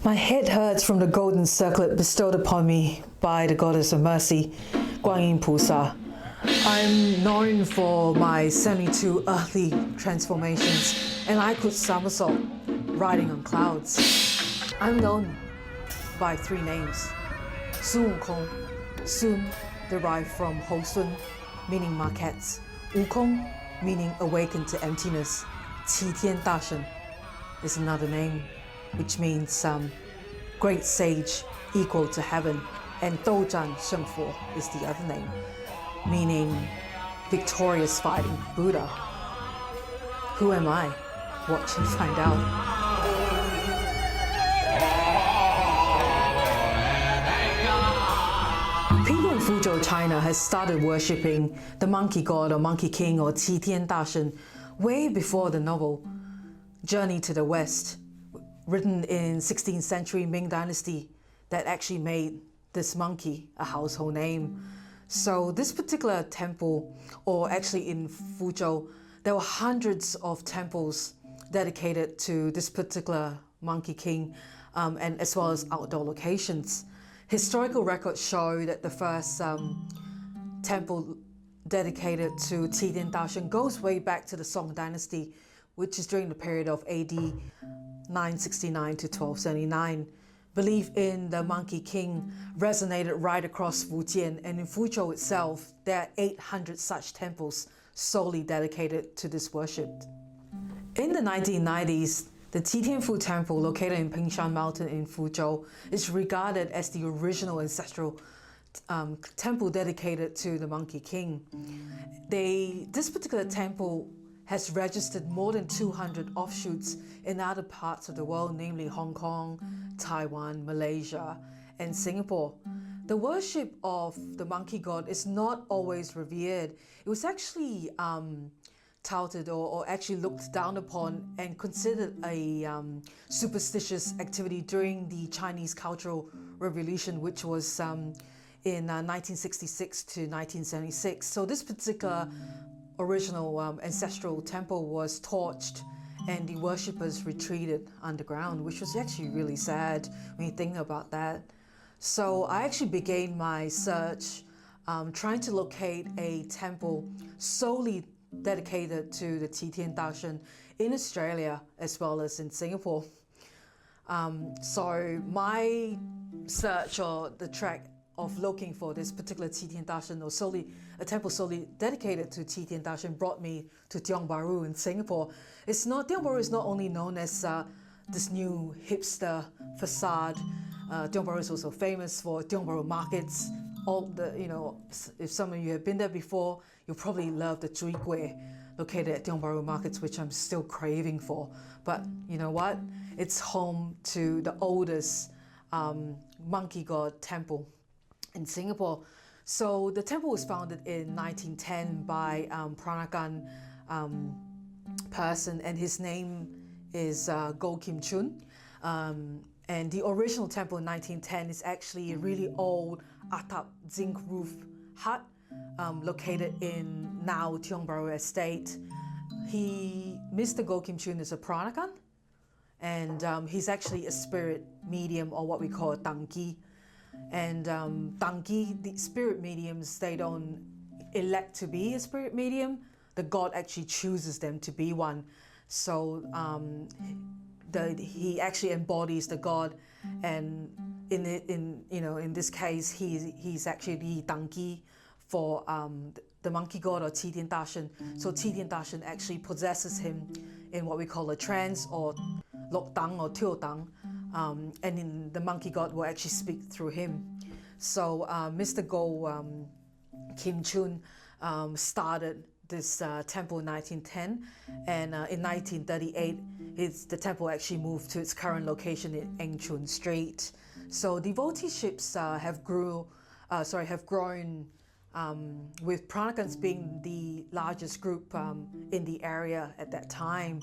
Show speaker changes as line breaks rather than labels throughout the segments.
My head hurts from the golden circlet bestowed upon me by the goddess of mercy, Guanyin Pusa. I'm known for my 72 earthly transformations, and I could somersault riding on clouds. I'm known by three names: Sun Wukong, Sun derived from Ho Sun, meaning maquettes; Wukong, meaning awakened to emptiness; Qi Tian Dashen is another name, which means great sage equal to heaven, and Douzhan Shengfu is the other name, meaning victorious fighting Buddha. Who am I? Watch and find out. People in Fuzhou, China has started worshipping the monkey god or monkey king or Qi Tian Dashen way before the novel Journey to the West, written in 16th century Ming Dynasty, that actually made this monkey a household name. So this particular temple, or actually in Fuzhou, there were hundreds of temples dedicated to this particular monkey king, and as well as outdoor locations. Historical records show that the first temple dedicated to Qi Tian Dashen goes way back to the Song Dynasty, which is during the period of AD 969 to 1279. Belief in the Monkey King resonated right across Fujian, and in Fuzhou itself, there are 800 such temples solely dedicated to this worship. In the 1990s, the Qitianfu Temple, located in Pingshan Mountain in Fuzhou, is regarded as the original ancestral temple dedicated to the Monkey King. This particular temple has registered more than 200 offshoots in other parts of the world, namely Hong Kong, Taiwan, Malaysia, and Singapore. The worship of the monkey god is not always revered. It was actually touted or actually looked down upon and considered a superstitious activity during the Chinese Cultural Revolution, which was in 1966 to 1976. So this particular original ancestral temple was torched and the worshippers retreated underground, which was actually really sad when you think about that. So I actually began my search trying to locate a temple solely dedicated to the Qi Tian Dashen in Australia as well as in Singapore. So my search, or the track of looking for this particular Qi Tian Dashen, or a temple solely dedicated to Qi Tian Dashen, brought me to Tiong Bahru in Singapore. Tiong Bahru is not only known as this new hipster facade. Tiong Bahru is also famous for Tiong Bahru markets. If some of you have been there before, you'll probably love the Chui Gui located at Tiong Bahru markets, which I'm still craving for. But you know what? It's home to the oldest monkey god temple in Singapore. So the temple was founded in 1910 by Peranakan person, and his name is Go Kim Chun. And the original temple in 1910 is actually a really old atap zinc roof hut located in now Tiong Bahru Estate. Mr. Go Kim Chun is a Peranakan, and he's actually a spirit medium, or what we call a Tang. And Tang, the spirit mediums, they don't elect to be a spirit medium. The god actually chooses them to be one. So he actually embodies the god, and in this case, he's actually the Tang for the monkey god, or Qi Tian Dashen. So Qi Tian Dashen actually possesses him in what we call a trance, or Lok Tang or Tio Tang, and in the monkey god will actually speak through him. So Mr. Go Kim Chun started this temple in 1910, and in 1938 the temple actually moved to its current location in Eng Chun Street. So devoteeships have grown with Peranakans being the largest group in the area at that time.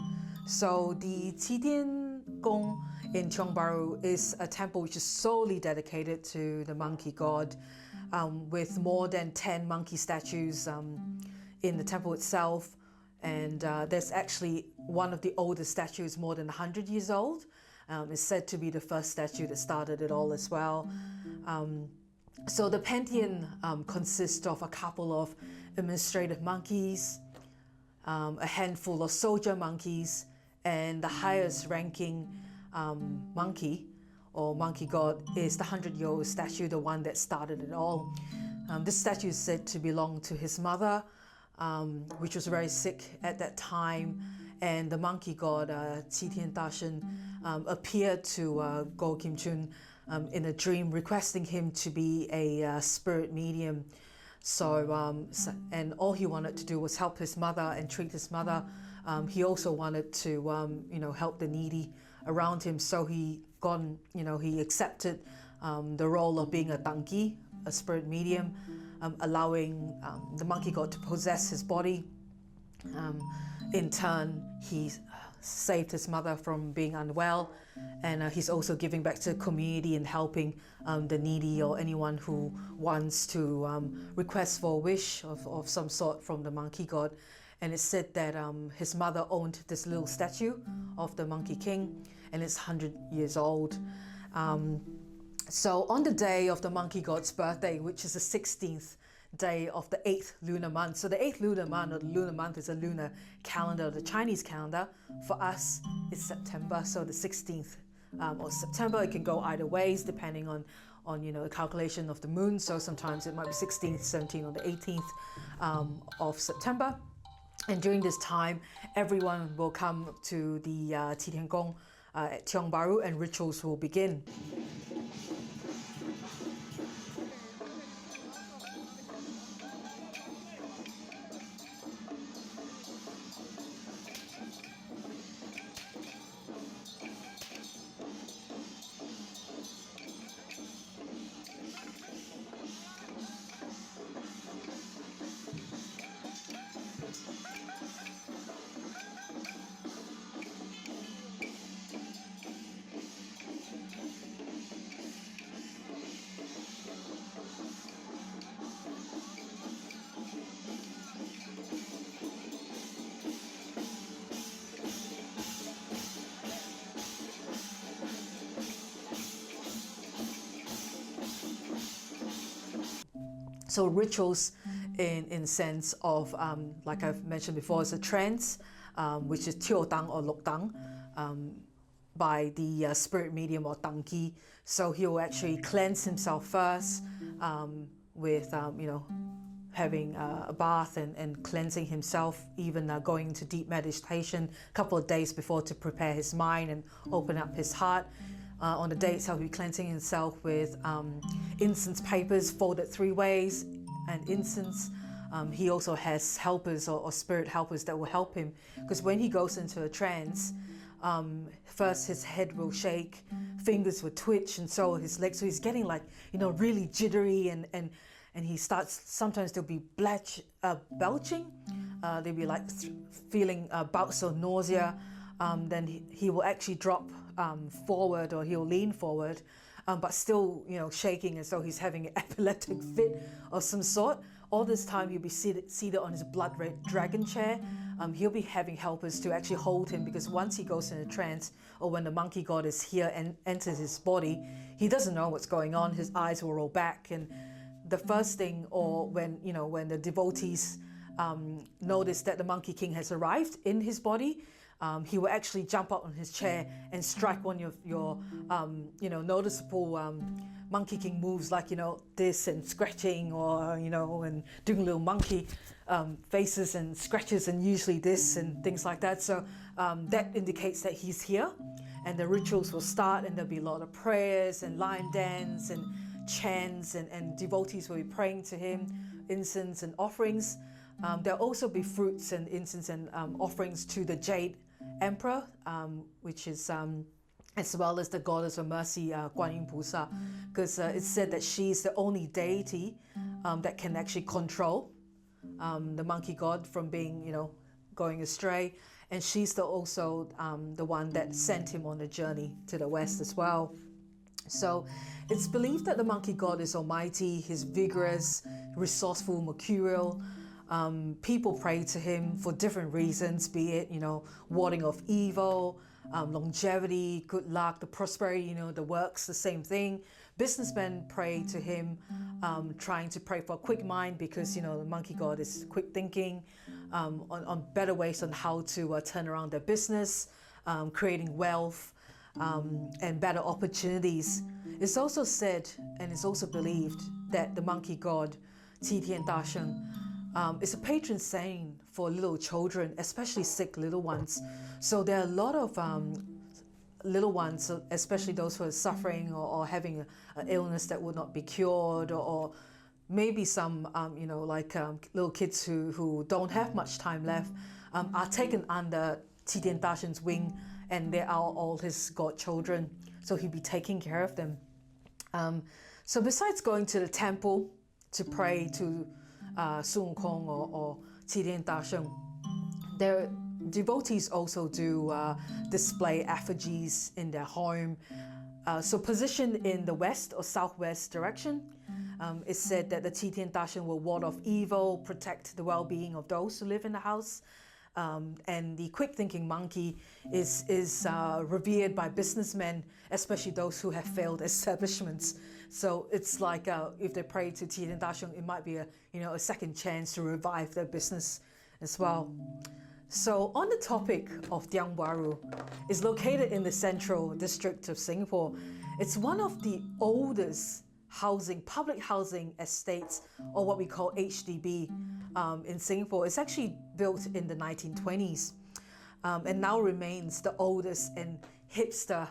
So the Qi Tian Gong in Tiong Bahru is a temple which is solely dedicated to the monkey god, with more than 10 monkey statues in the temple itself. And there's actually one of the oldest statues, more than 100 years old, is said to be the first statue that started it all as well. So the pantheon consists of a couple of administrative monkeys, a handful of soldier monkeys, and the highest ranking monkey or monkey god is the 100-year-old statue, the one that started it all. This statue is said to belong to his mother, which was very sick at that time, and the monkey god Qi Tian Da Shen appeared to Go Kim Chun in a dream, requesting him to be a spirit medium. And all he wanted to do was help his mother and treat his mother. He also wanted to, help the needy around him. So he accepted the role of being a Tang, a spirit medium, allowing the monkey god to possess his body. In turn, he saved his mother from being unwell, and he's also giving back to the community and helping the needy or anyone who wants to request for a wish of some sort from the monkey god. And it's said that his mother owned this little statue of the Monkey King, and it's 100 years old. So on the day of the monkey god's birthday, which is the 16th day of the 8th lunar month. So the 8th lunar month, or the lunar month, is a lunar calendar, the Chinese calendar. For us, it's September, so the 16th of September. It can go either ways depending on the calculation of the moon. So sometimes it might be 16th, 17th, or the 18th of September. And during this time, everyone will come to the Tiangong at Tiong Bahru, and rituals will begin. So rituals in sense of, like I've mentioned before, is a trance, which is Tio Tang or Lok Tang, by the spirit medium or Tangki. So he will actually cleanse himself first with, having a bath and cleansing himself, even going into deep meditation a couple of days before to prepare his mind and open up his heart. On the day itself, he'll be cleansing himself with incense papers folded 3 ways and incense. He also has helpers or spirit helpers that will help him, because when he goes into a trance, first his head will shake, fingers will twitch, and so his legs. So he's getting really jittery, and he starts, sometimes there'll be belching. They'll be feeling bouts of nausea. Then he will actually drop forward, or he'll lean forward, but still, shaking as though he's having an epileptic fit of some sort. All this time, he'll be seated on his blood red dragon chair. He'll be having helpers to actually hold him, because once he goes in a trance, or when the monkey god is here and enters his body, he doesn't know what's going on. His eyes will roll back, and the first thing, or when the devotees notice that the Monkey King has arrived in his body, he will actually jump up on his chair and strike one of your noticeable Monkey King moves, like this, and scratching, or and doing little monkey faces and scratches, and usually this and things like that. So that indicates that he's here, and the rituals will start, and there'll be a lot of prayers and lion dance and chants, and devotees will be praying to him, incense and offerings. There'll also be fruits and incense and offerings to the Jade Emperor, which is as well as the goddess of mercy, Guan Yin Pusa, because it's said that she's the only deity that can actually control the monkey god from being, going astray, and she's also the one that sent him on the journey to the west as well. So it's believed that the monkey god is almighty, he's vigorous, resourceful, mercurial. People pray to him for different reasons, be it, warding off evil, longevity, good luck, the prosperity, the works, the same thing. Businessmen pray to him, trying to pray for a quick mind because, the monkey god is quick thinking, on better ways on how to turn around their business, creating wealth, and better opportunities. It's also said, and it's also believed, that the monkey god, Qi Tian Da Sheng, is a patron saint for little children, especially sick little ones. So there are a lot of little ones, especially those who are suffering or having an illness that would not be cured, or maybe some, little kids who don't have much time left, are taken under Qi Tian Da Sheng's wing, and they are all his godchildren. So he'll be taking care of them. So besides going to the temple to pray to Sun Wukong or Qi Tian Da Sheng, their devotees also do display effigies in their home. So positioned in the west or southwest direction, it's said that the Qi Tian Da Sheng will ward off evil, protect the well-being of those who live in the house. And the quick-thinking monkey is revered by businessmen, especially those who have failed establishments. So it's like if they pray to Qi Tian Da Sheng, it might be a second chance to revive their business as well. So on the topic of Tiong Bahru, it's located in the central district of Singapore. It's one of the oldest public housing estates, or what we call HDB, in Singapore. It's actually built in the 1920s, and now remains the oldest and hipster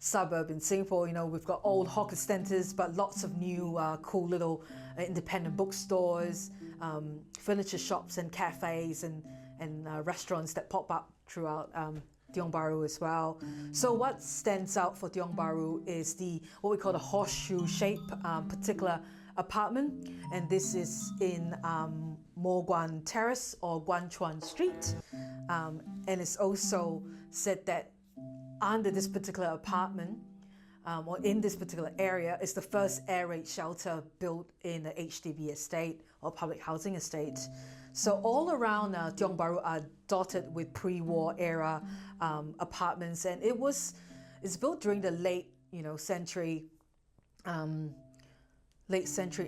suburb in Singapore. We've got old hawker centres, but lots of new cool little independent bookstores, furniture shops and cafes and restaurants that pop up throughout Tiong Bahru as well. So what stands out for Tiong Bahru is what we call the horseshoe shape particular apartment, and this is in Mo Guan Terrace or Guan Chuan Street, and it's also said that under this particular apartment, or in this particular area, is the first air raid shelter built in the HDB estate or public housing estate. So all around Tiong Bahru are dotted with pre-war era apartments, and it's built during the late century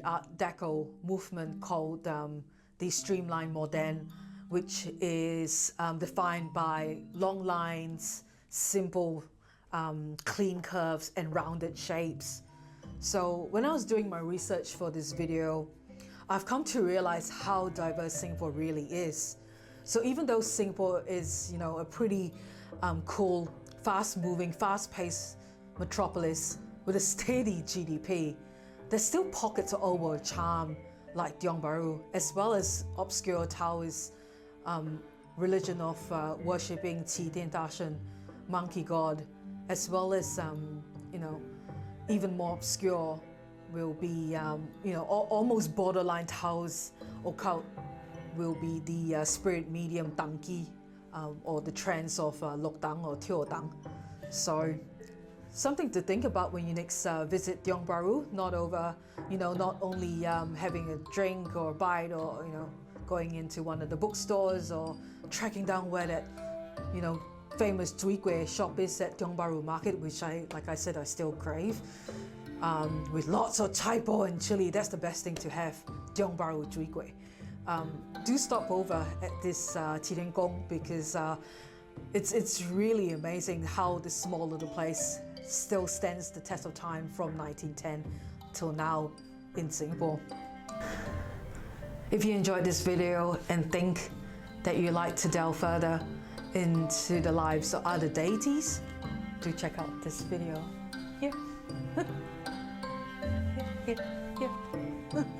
Art Deco movement called the Streamline Moderne, which is defined by long lines, simple clean curves and rounded shapes. So when I was doing my research for this video, I've come to realize how diverse Singapore really is. So even though Singapore is, a pretty cool, fast-moving, fast-paced metropolis with a steady GDP, there's still pockets of old world charm like Tiong Bahru, as well as obscure Taoist religion of worshipping Qi Tian Da Sheng, monkey god, as well as even more obscure will be almost borderline Taoist occult will be the spirit medium Tang, or the trance of Lok Tang or Tio Tang. So something to think about when you next visit Tiong Bahru. Not only having a drink or a bite, or going into one of the bookstores, or tracking down where that famous Zui Gui shop is at Tiong Bahru Market, which like I said, I still crave. With lots of chai po and chili, that's the best thing to have, Tiong Bahru Zui Gui. Do stop over at this Qi Tian Gong, because it's really amazing how this small little place still stands the test of time from 1910 till now in Singapore. If you enjoyed this video and think that you'd like to delve further into the lives of other deities, do check out this video here. Here.